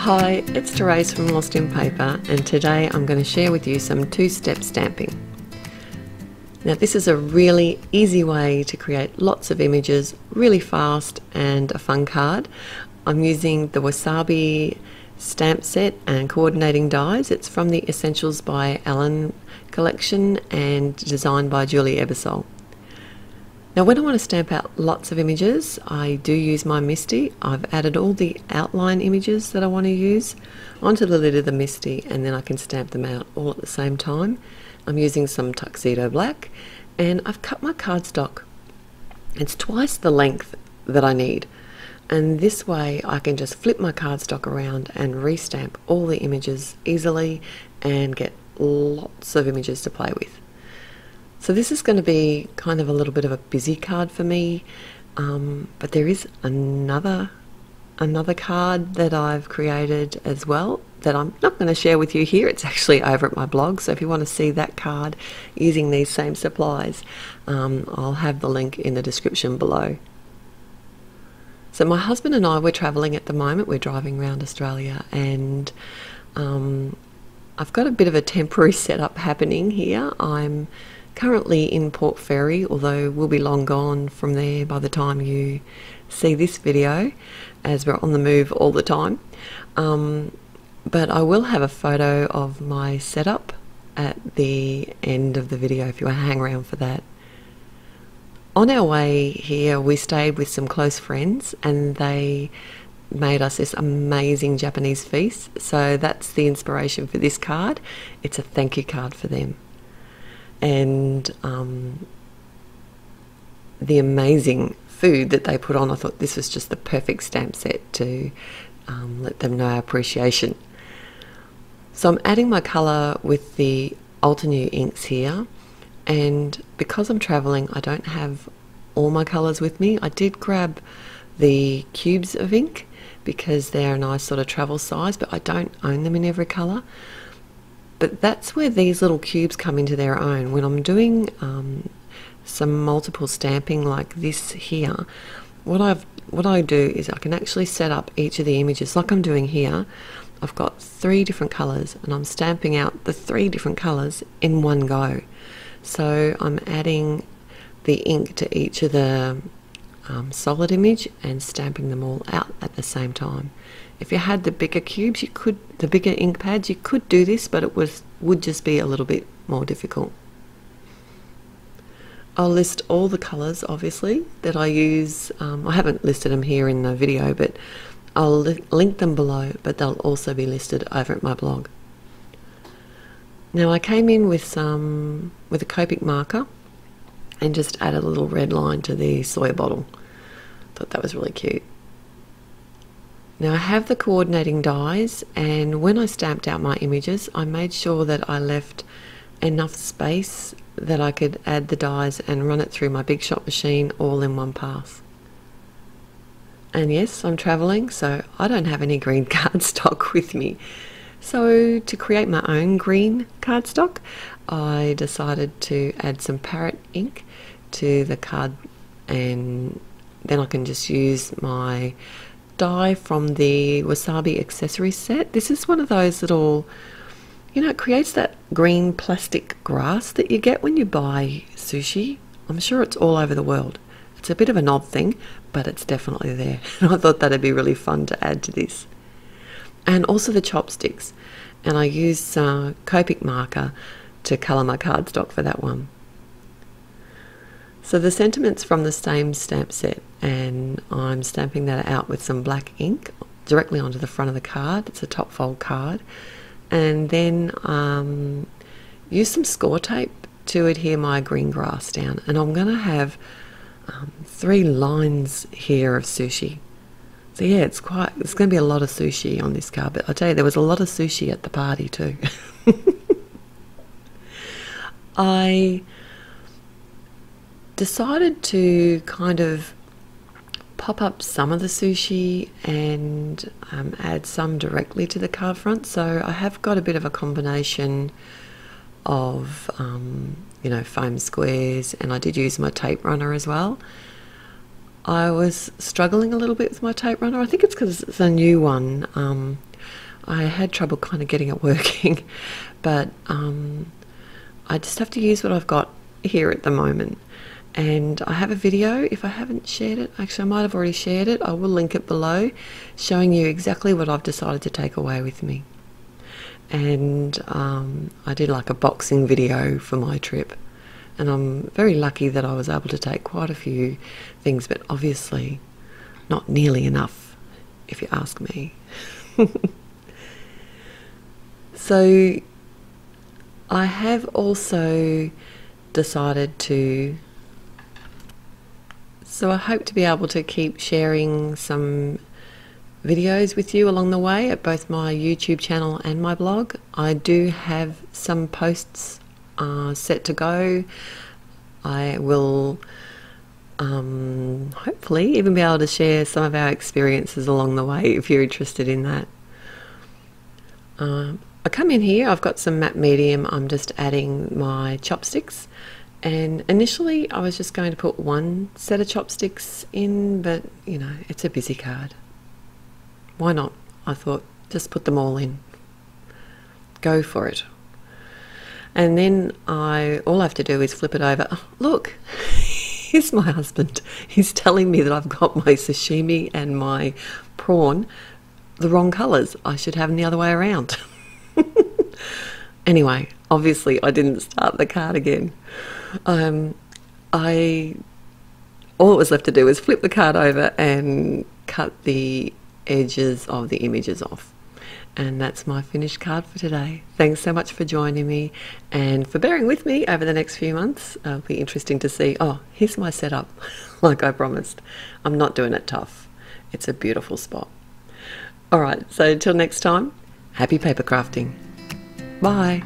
Hi, it's Therese from Lostinpaper, and today I'm going to share with you some two-step stamping. Now this is a really easy way to create lots of images really fast and a fun card. I'm using the Wasabi stamp set and coordinating dies. It's from the Essentials by Alan collection and designed by Julie Ebersole. Now when I want to stamp out lots of images, I do use my MISTI. I've added all the outline images that I want to use onto the lid of the MISTI, and then I can stamp them out all at the same time. I'm using some tuxedo black, and I've cut my cardstock. It's twice the length that I need, and this way I can just flip my cardstock around and restamp all the images easily and get lots of images to play with. So this is going to be kind of a little bit of a busy card for me, but there is another card that I've created as well that I'm not going to share with you here. It's actually over at my blog, so if you want to see that card using these same supplies, I'll have the link in the description below. So my husband and I, we're travelling at the moment. We're driving around Australia, and I've got a bit of a temporary setup happening here. I'm currently in Port Fairy, although we'll be long gone from there by the time you see this video, as we're on the move all the time. But I will have a photo of my setup at the end of the video if you want to hang around for that. On our way here, we stayed with some close friends, and they made us this amazing Japanese feast. So that's the inspiration for this card. It's a thank you card for them. And the amazing food that they put on, I thought this was just the perfect stamp set to let them know our appreciation. So I'm adding my colour with the Ultra inks here, and because I'm travelling I don't have all my colours with me. I did grab the cubes of ink because they're a nice sort of travel size, but I don't own them in every colour. But that's where these little cubes come into their own. When I'm doing some multiple stamping like this here, what I do is I can actually set up each of the images like I'm doing here. I've got 3 different colours, and I'm stamping out the 3 different colours in one go. So I'm adding the ink to each of the solid image and stamping them all out at the same time. If you had the bigger cubes, the bigger ink pads, you could do this, but it would just be a little bit more difficult. I'll list all the colours, obviously, that I use. I haven't listed them here in the video, but I'll link them below, but they'll also be listed over at my blog. Now I came in with a Copic marker and just added a little red line to the soy bottle. Thought that was really cute. Now I have the coordinating dies, and when I stamped out my images I made sure that I left enough space that I could add the dies and run it through my Big Shot machine all in one pass. And yes, I'm travelling, so I don't have any green cardstock with me. So to create my own green cardstock, I decided to add some parrot ink to the card, and then I can just use my die from the Wasabi accessory set. This is one of those little, it creates that green plastic grass that you get when you buy sushi. I'm sure it's all over the world. It's a bit of an odd thing, but it's definitely there. And I thought that'd be really fun to add to this. And also the chopsticks. And I used Copic marker to colour my cardstock for that one. So the sentiment's from the same stamp set, and I'm stamping that out with some black ink directly onto the front of the card. It's a top fold card. And then use some score tape to adhere my green grass down. And I'm going to have 3 lines here of sushi. So yeah, it's going to be a lot of sushi on this card, but I tell you, there was a lot of sushi at the party too. I decided to kind of pop up some of the sushi and add some directly to the card front. So I have got a bit of a combination of foam squares, and I did use my tape runner as well. I was struggling a little bit with my tape runner. I think it's because it's a new one. I had trouble kind of getting it working, but I just have to use what I've got here at the moment. And I have a video, if I haven't shared it, actually I might have already shared it, I will link it below, showing you exactly what I've decided to take away with me. And I did like a boxing video for my trip, and I'm very lucky that I was able to take quite a few things, but obviously not nearly enough, if you ask me. So I have also decided to, so I hope to be able to keep sharing some videos with you along the way at both my YouTube channel and my blog. I do have some posts set to go. I will hopefully even be able to share some of our experiences along the way if you're interested in that. I come in here, I've got some matte medium, I'm just adding my chopsticks, and initially I was just going to put one set of chopsticks in, but you know, it's a busy card. Why not? I thought, just put them all in. Go for it. And then all I have to do is flip it over. Oh, look, here's my husband. He's telling me that I've got my sashimi and my prawn the wrong colours. I should have them the other way around. Anyway, obviously I didn't start the card again. All it was left to do was flip the card over and cut the edges of the images off. And that's my finished card for today. Thanks so much for joining me and for bearing with me over the next few months. It'll be interesting to see. Oh, here's my setup, like I promised. I'm not doing it tough. It's a beautiful spot. All right, so until next time, happy paper crafting. Bye.